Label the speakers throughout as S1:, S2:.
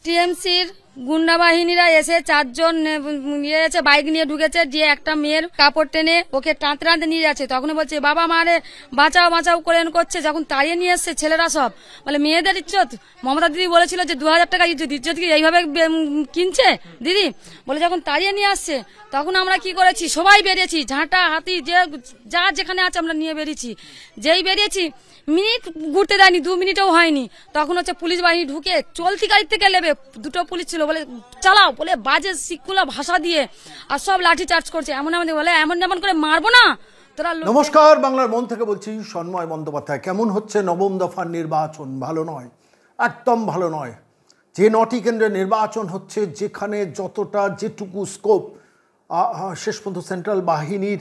S1: টিএমসির গুন্ডা বাহিনীরা এসে 4 জন এসে বাইক নিয়ে ঢুকেছে, দিয়ে একটা মেয়ের কাপড় টেনে ওকে টানতে টানতে নিয়ে যাচ্ছে। তখন বলছে বাবা মারে বাঁচাও বাঁচাও করে করছে। যখন তাড়িয়ে নিয়ে এসছে ছেলেরা সব বলে মেয়েদের ইজ্জত। মমতা দিদি বলেছিল যে 2000 টাকা ইজ্জত কি এইভাবে কিনছে দিদি বলে। যখন তাড়িয়ে নিয়ে আসছে তখন আমরা কি করেছি, সবাই বেরিয়েছি, ঝাঁটা হাতি যে যা যেখানে আছে আমরা নিয়ে বেরিয়েছি। যেই বেরিয়েছি মিনিট ঘুরতে দেয়নি, 2 মিনিটও হয়নি, তখন হচ্ছে পুলিশ বাহিনী ঢুকে চলতি গাড়ি থেকে নেবে, 2টো পুলিশ ছিল, বলে চালাও বলে বাজে শিক্ষুলা ভাষা দিয়ে আর সব লাঠি চার্জ করছে। এমন বলে এমন করে মারবো না তোরা।
S2: নমস্কার, বাংলার মন থেকে বলছি সন্ময় বন্দ্যোপাধ্যায়। কেমন হচ্ছে নবম দফার নির্বাচন? ভালো নয়, একদম ভালো নয়। যে 9টি কেন্দ্রে নির্বাচন হচ্ছে, যেখানে যতটা যেটুকু স্কোপ শেষ পর্যন্ত সেন্ট্রাল বাহিনীর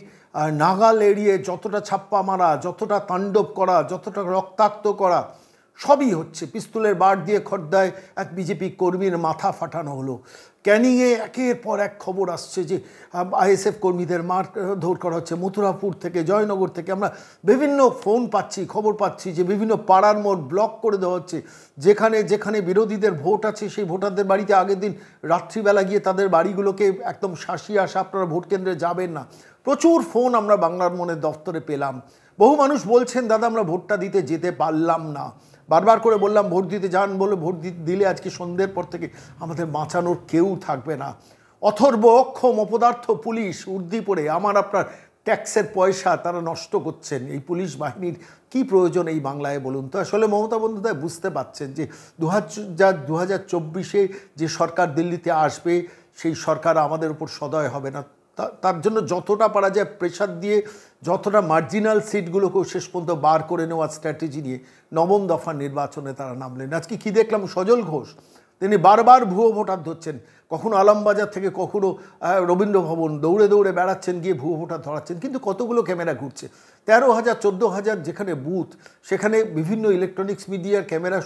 S2: নাগাল এড়িয়ে যতটা ছাপ্পা মারা, যতটা তাণ্ডব করা, যতটা রক্তাক্ত করা, সবই হচ্ছে। পিস্তলের বার দিয়ে খড়দায় এক বিজেপি কর্মীর মাথা ফাটানো হলো। ক্যানিংয়ে একের পর এক খবর আসছে যে আইএসএফ কর্মীদের মারধর করা হচ্ছে। মথুরাপুর থেকে, জয়নগর থেকে আমরা বিভিন্ন ফোন পাচ্ছি, খবর পাচ্ছি যে বিভিন্ন পাড়ার মোড় ব্লক করে দেওয়া হচ্ছে। যেখানে যেখানে বিরোধীদের ভোট আছে সেই ভোটারদের বাড়িতে আগের দিন রাত্রিবেলা গিয়ে তাদের বাড়িগুলোকে একদম শাসিয়ে আসা, আপনারা ভোট কেন্দ্রে যাবেন না। প্রচুর ফোন আমরা বাংলার মনের দফতরে পেলাম। বহু মানুষ বলছেন দাদা আমরা ভোটটা দিতে যেতে পারলাম না। বারবার করে বললাম ভোট দিতে যান, বলে ভোট দিলে আজকে সন্ধ্যের পর থেকে আমাদের বাঁচানোর কেউ থাকবে না। অথর্ব অক্ষম অপদার্থ পুলিশ উর্দি পড়ে আমার আপনার ট্যাক্সের পয়সা তারা নষ্ট করছেন। এই পুলিশ বাহিনীর কি প্রয়োজন এই বাংলায় বলুন তো? আসলে মমতা বন্দ্যোপাধ্যায় বুঝতে পারছেন যে 2024-এ যে সরকার দিল্লিতে আসবে সেই সরকার আমাদের উপর সদয় হবে না। তার জন্য যতটা পারা যায় প্রেশার দিয়ে, যতটা মার্জিনাল সিটগুলোকেও শেষ পর্যন্ত বার করে নেওয়ার স্ট্র্যাটেজি নিয়ে নবম দফার নির্বাচনে তারা নামলেন। আজকে কি দেখলাম, সজল ঘোষ তিনি বারবার ভুয়ো ভোটার ধরছেন। কখনো আলমবাজার থেকে, কখনো রবীন্দ্র ভবন দৌড়ে দৌড়ে বেড়াচ্ছেন, গিয়ে ভুয়ো ভোটার ধরাচ্ছেন। কিন্তু কতগুলো ক্যামেরা ঘুরছে, 13,000 14,000 যেখানে বুথ, সেখানে বিভিন্ন ইলেকট্রনিক্স মিডিয়ার ক্যামেরা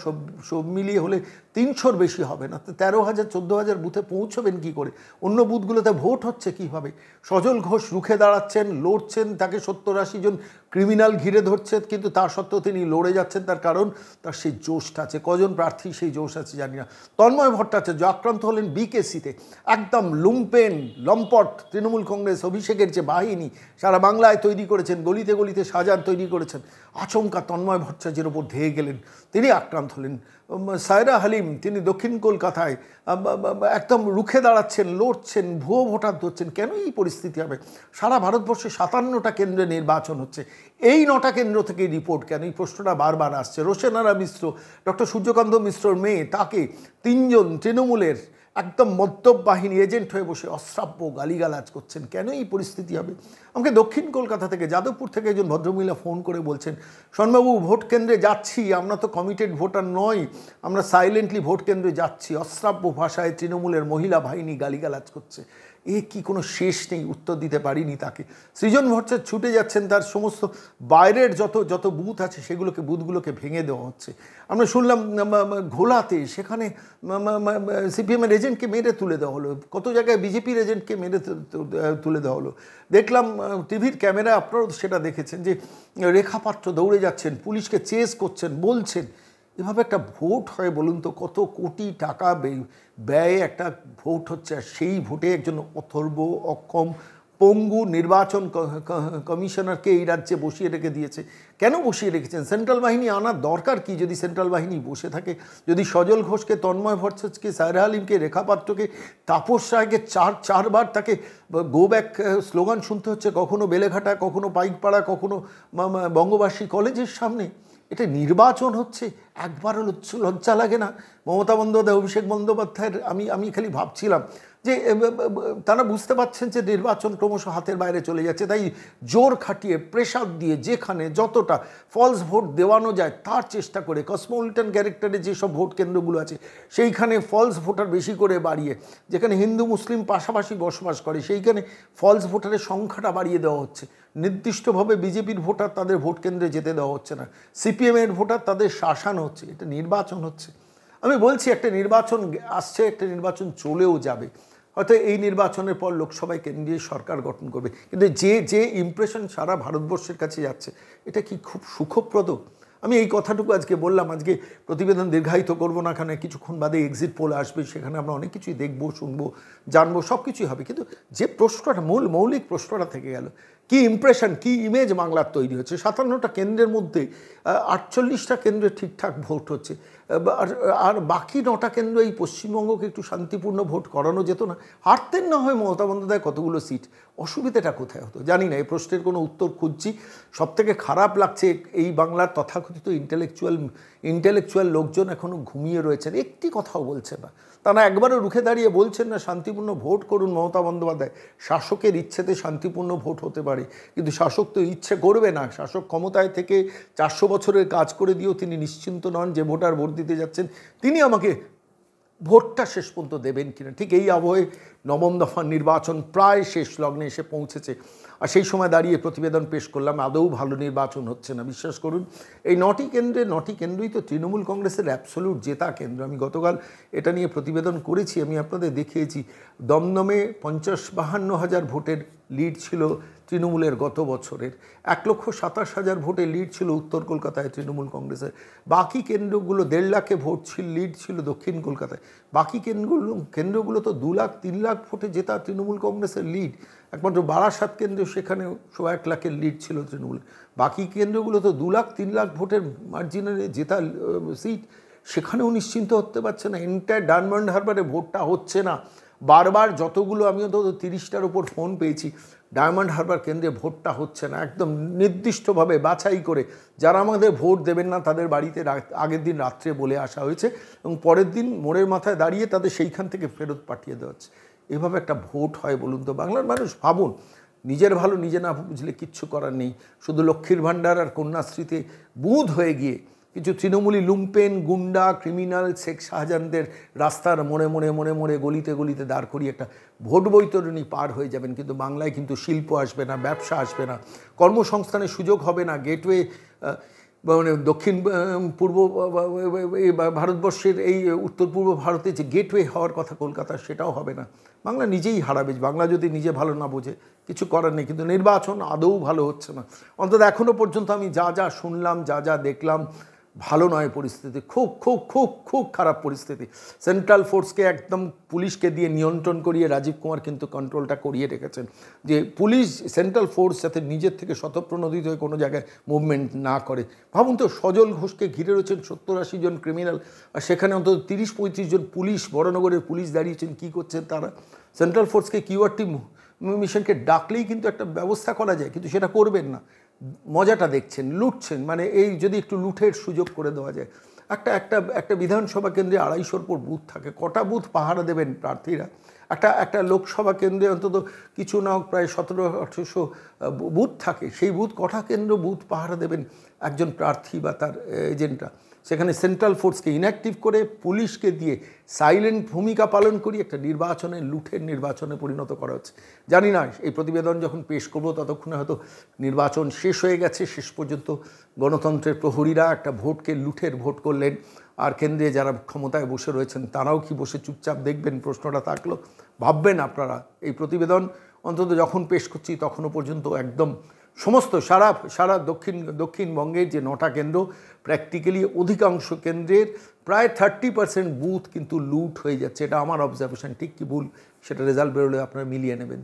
S2: সব মিলিয়ে হলে 300-র বেশি হবে না। তো 13,000 14,000 বুথে পৌঁছবেন কি করে? অন্য বুথগুলোতে ভোট হচ্ছে কীভাবে? সজল ঘোষ রুখে দাঁড়াচ্ছেন, লড়ছেন, তাকে 70-80 জন ক্রিমিনাল ঘিরে ধরছেন, কিন্তু তা সত্ত্বেও তিনি লড়ে যাচ্ছেন। তার কারণ তার সেই জোশটা আছে। কজন প্রার্থী সেই জোশ আছে জানি না। তন্ময় ভট্টাচার্য আক্রান্ত হলেন বিকেসিতে। একদম লুম্পেন লম্পট তৃণমূল কংগ্রেস অভিষেকের যে বাহিনী সারা বাংলায় তৈরি করেছেন, গলিতে গলিতে সাজান তৈরি করেছেন, আচমকা তন্ময় ভট্টাচার্যের ওপর ধেয়ে গেলেন, তিনি আক্রান্ত হলেন। সায়রা হালিম তিনি দক্ষিণ কলকাতায় একদম রুখে দাঁড়াচ্ছেন, লড়ছেন, ভুয়ো ভোটার ধরছেন। কেন এই পরিস্থিতি হবে? সারা ভারতবর্ষে 57টা কেন্দ্রে নির্বাচন হচ্ছে, এই 9টা কেন্দ্র থেকে রিপোর্ট কেন? এই প্রশ্নটা বারবার আসছে। রোশেনারা মিশ্র, ডক্টর সূর্যকান্ত মিশ্রর মেয়ে, তাকে 3 জন তৃণমূলের একদম মদ্যপ বাহিনী এজেন্ট হয়ে বসে অশ্রাব্য গালিগালাজ করছেন। কেন এই পরিস্থিতি হবে? আমাকে দক্ষিণ কলকাতা থেকে, যাদবপুর থেকে একজন ভদ্রমহিলা ফোন করে বলছেন, শোনবাবু ভোট কেন্দ্রে যাচ্ছি, আমরা তো কমিটেড ভোটার নই, আমরা সাইলেন্টলি ভোট কেন্দ্রে যাচ্ছি। অশ্রাব্য ভাষায় তৃণমূলের মহিলা বাহিনী গালিগালাজ করছে। এ কি কোনো শেষ নেই? উত্তর দিতে পারিনি তাকে। সৃজন ভট্টাচার্য ছুটে যাচ্ছেন, তার সমস্ত বাইরের যত বুথ আছে সেগুলোকে, বুথগুলোকে ভেঙে দেওয়া হচ্ছে। আমরা শুনলাম ঘোলাতে, সেখানে সিপিএমের এজেন্টকে মেরে তুলে দেওয়া হলো। কত জায়গায় বিজেপির এজেন্টকে মেরে তুলে দেওয়া হলো। দেখলাম টিভির ক্যামেরায়, আপনারাও সেটা দেখেছেন, যে রেখা পাত্র দৌড়ে যাচ্ছেন, পুলিশকে চেস করছেন, বলছেন। এভাবে একটা ভোট হয় বলুন তো? কত কোটি টাকা ব্যয়ে একটা ভোট হচ্ছে, আর সেই ভোটে একজন অথর্ব অক্ষম পঙ্গু নির্বাচন কমিশনারকে এই রাজ্যে বসিয়ে রেখে দিয়েছে। কেন বসিয়ে রেখেছেন? সেন্ট্রাল বাহিনী আনার দরকার কি? যদি সেন্ট্রাল বাহিনী বসে থাকে, যদি সজল ঘোষকে, তন্ময় ভট্টাচার্যকে, সায়রা হালিমকে, রেখা পাত্রকে, তাপস রায়কে চারবার তাকে গো ব্যাক স্লোগান শুনতে হচ্ছে, কখনো বেলেঘাটা, কখনো পাইকপাড়া, কখনো বঙ্গবাসী কলেজের সামনে। এটা নির্বাচন হচ্ছে, একবারও লজ্জা লাগে না? মমতা বন্দ্যোপাধ্যায়, অভিষেক বন্দ্যোপাধ্যায়ের আমি খালি ভাবছিলাম যে তারা বুঝতে পারছেন যে নির্বাচন ক্রমশ হাতের বাইরে চলে যাচ্ছে, তাই জোর খাটিয়ে প্রেশার দিয়ে যেখানে যতটা ফলস ভোট দেওয়ানো যায় তার চেষ্টা করে, কসমোপলিটন ক্যারেক্টারে যেসব ভোট কেন্দ্রগুলো আছে সেইখানে ফলস ভোটার বেশি করে বাড়িয়ে, যেখানে হিন্দু মুসলিম পাশাপাশি বসবাস করে সেইখানে ফলস ভোটারের সংখ্যাটা বাড়িয়ে দেওয়া হচ্ছে। নির্দিষ্টভাবে বিজেপির ভোটার তাদের ভোট কেন্দ্রে যেতে দেওয়া হচ্ছে না, সিপিএমের ভোটার তাদের শাসানো হচ্ছে। এটা নির্বাচন হচ্ছে। আমি বলছি একটা নির্বাচন আসছে, একটা নির্বাচন চলেও যাবে। হয়তো এই নির্বাচনের পর লোকসভায় কেন্দ্রীয় সরকার গঠন করবে, কিন্তু যে ইমপ্রেশন সারা ভারতবর্ষের কাছে যাচ্ছে, এটা কি খুব সুখপ্রদ? আমি এই কথাটুকু আজকে বললাম। আজকে প্রতিবেদন দীর্ঘায়িত করবো না, কারণ কিছুক্ষণ বাদে এক্সিট পোল আসবে, সেখানে আমরা অনেক কিছুই দেখবো, শুনবো, জানবো, সব কিছুই হবে। কিন্তু যে প্রশ্নটা মৌলিক প্রশ্নটা থেকে গেল, কি ইমপ্রেশন, কি ইমেজ বাংলার তৈরি হচ্ছে। 57টা কেন্দ্রের মধ্যে 48টা কেন্দ্রে ঠিকঠাক ভোট হচ্ছে, আর বাকি 9টা কেন্দ্র এই পশ্চিমবঙ্গকে একটু শান্তিপূর্ণ ভোট করানো যেত না? হারতেন না হয় মমতা বন্দ্যোপাধ্যায় কতগুলো সিট, অসুবিধাটা কোথায় হতো জানি না। এই প্রশ্নের কোনো উত্তর খুঁজছি। সবথেকে খারাপ লাগছে এই বাংলার তথাকথিত ইন্টেলেকচুয়াল লোকজন এখনও ঘুমিয়ে রয়েছেন, একটি কথাও বলছে না। তারা একবারও রুখে দাঁড়িয়ে বলছেন না শান্তিপূর্ণ ভোট করুন মমতা বন্দ্যোপাধ্যায়। শাসকের ইচ্ছেতে শান্তিপূর্ণ ভোট হতে পারে, কিন্তু শাসক তো ইচ্ছে করবে না। শাসক ক্ষমতায় থেকে 400 বছরের কাজ করে দিয়েও তিনি নিশ্চিন্ত নন যে ভোটার ভোট দিতে যাচ্ছেন তিনি আমাকে ভোটটা শেষ পর্যন্ত দেবেন কিনা। ঠিক এই আবহে নবম দফার নির্বাচন প্রায় শেষ লগ্নে এসে পৌঁছেছে, আর সেই সময় দাঁড়িয়ে প্রতিবেদন পেশ করলাম, আদৌ ভালো নির্বাচন হচ্ছে না। বিশ্বাস করুন, এই 9টি কেন্দ্রই তো তৃণমূল কংগ্রেসের অ্যাবসলিউট জেতা কেন্দ্র। আমি গতকাল এটা নিয়ে প্রতিবেদন করেছি, আমি আপনাদের দেখিয়েছি। দমদমে 50-52 হাজার ভোটের লিড ছিল তৃণমূলের গত বছরের, 1,27,000 ভোটে লিড ছিল উত্তর কলকাতায় তৃণমূল কংগ্রেসের। বাকি কেন্দ্রগুলো 1.5 লাখে ভোট লিড ছিল দক্ষিণ কলকাতায়। বাকি কেন্দ্রগুলো তো 2 লাখ 3 লাখ ভোটে জেতা তৃণমূল কংগ্রেসের লিড। একমাত্র বারাসাত কেন্দ্র, সেখানে 1 লাখের লিড ছিল তৃণমূলের। বাকি কেন্দ্রগুলো তো 2 লাখ 3 লাখ ভোটের মার্জিনে জেতা সিট, সেখানেও নিশ্চিন্ত হতে পারছে না। এন্টায়ার ডায়মন্ড হারবারে ভোটটা হচ্ছে না। বারবার যতগুলো, আমি অন্তত 30টার ওপর ফোন পেয়েছি, ডায়মন্ড হারবার কেন্দ্রে ভোটটা হচ্ছে না। একদম নির্দিষ্টভাবে বাছাই করে যারা আমাদের ভোট দেবেন না তাদের বাড়িতে আগের দিন রাত্রে বলে আসা হয়েছে, এবং পরের দিন মোড়ের মাথায় দাঁড়িয়ে তাদের সেইখান থেকে ফেরত পাঠিয়ে দেওয়া হচ্ছে। এভাবে একটা ভোট হয় বলুন তো? বাংলার মানুষ ভাবুন, নিজের ভালো নিজে না বুঝলে কিচ্ছু করার নেই। শুধু লক্ষ্মীর ভাণ্ডার আর কন্যাশ্রীতে বুঁদ হয়ে গিয়ে কিছু তৃণমূলী লুম্পেন, গুন্ডা, ক্রিমিনাল, শেখ শাহজাহানদের রাস্তার মোড়ে গলিতে গলিতে দাঁড় করিয়ে একটা ভোট বৈতরণী পার হয়ে যাবেন। কিন্তু বাংলায় কিন্তু শিল্প আসবে না, ব্যবসা আসবে না, কর্মসংস্থানের সুযোগ হবে না। গেটওয়ে, মানে দক্ষিণ পূর্ব ভারতবর্ষের এই উত্তর পূর্ব ভারতে যে গেটওয়ে হওয়ার কথা কলকাতা, সেটাও হবে না। বাংলা নিজেই হারাবে। বাংলা যদি নিজে ভালো না বোঝে কিছু করার নেই। কিন্তু নির্বাচন আদৌ ভালো হচ্ছে না। অন্তত এখনও পর্যন্ত আমি যা শুনলাম, যা দেখলাম, ভালো নয় পরিস্থিতি। খুব খুব খুব খুব খারাপ পরিস্থিতি। সেন্ট্রাল ফোর্সকে একদম পুলিশকে দিয়ে নিয়ন্ত্রণ করিয়ে রাজীব কুমার কিন্তু কন্ট্রোলটা করিয়ে রেখেছেন, যে পুলিশ, সেন্ট্রাল ফোর্স যাতে নিজের থেকে স্বতঃপ্রণোদিত হয়ে কোনো জায়গায় মুভমেন্ট না করে। ভাবুন তো, সজল ঘোষকে ঘিরে রয়েছেন 70-80 জন ক্রিমিনাল, আর সেখানে অন্তত 30-35 জন পুলিশ, বড়নগরের পুলিশ দাঁড়িয়েছেন। কী করছেন তারা? সেন্ট্রাল ফোর্সকে কিউআরটি মিশনকে ডাকলেই কিন্তু একটা ব্যবস্থা করা যায়, কিন্তু সেটা করবেন না। মজাটা দেখছেন, লুটছেন। মানে এই যদি একটু লুটের সুযোগ করে দেওয়া যায়। একটা বিধানসভা কেন্দ্রে 250-র উপর বুথ থাকে, কটা বুথ পাহারা দেবেন প্রার্থীরা? একটা লোকসভা কেন্দ্রে অন্তত কিছু না হোক প্রায় 1700-1800 বুথ থাকে, সেই কটা কেন্দ্র বুথ পাহারা দেবেন একজন প্রার্থী বা তার এজেন্টরা? সেখানে সেন্ট্রাল ফোর্সকে ইনঅ্যাক্টিভ করে পুলিশকে দিয়ে সাইলেন্ট ভূমিকা পালন করি একটা লুঠের নির্বাচনে পরিণত করা হচ্ছে। জানি না এই প্রতিবেদন যখন পেশ করবো ততক্ষণে হয়তো নির্বাচন শেষ হয়ে গেছে। শেষ পর্যন্ত গণতন্ত্রের প্রহরীরা একটা ভোটকে লুঠের ভোট করলেন, আর কেন্দ্রে যারা ক্ষমতায় বসে রয়েছেন তারাও কি বসে চুপচাপ দেখবেন? প্রশ্নটা থাকলো। ভাববেন আপনারা। এই প্রতিবেদন অন্তত যখন পেশ করছি তখনও পর্যন্ত একদম সমস্ত সারা দক্ষিণবঙ্গের যে 9টা কেন্দ্র, প্র্যাকটিক্যালি অধিকাংশ কেন্দ্রের প্রায় 30% বুথ কিন্তু লুট হয়ে যাচ্ছে। এটা আমার অবজারভেশন। ঠিক কি ভুল সেটা রেজাল্ট বেরোলে আপনারা মিলিয়ে নেবেন।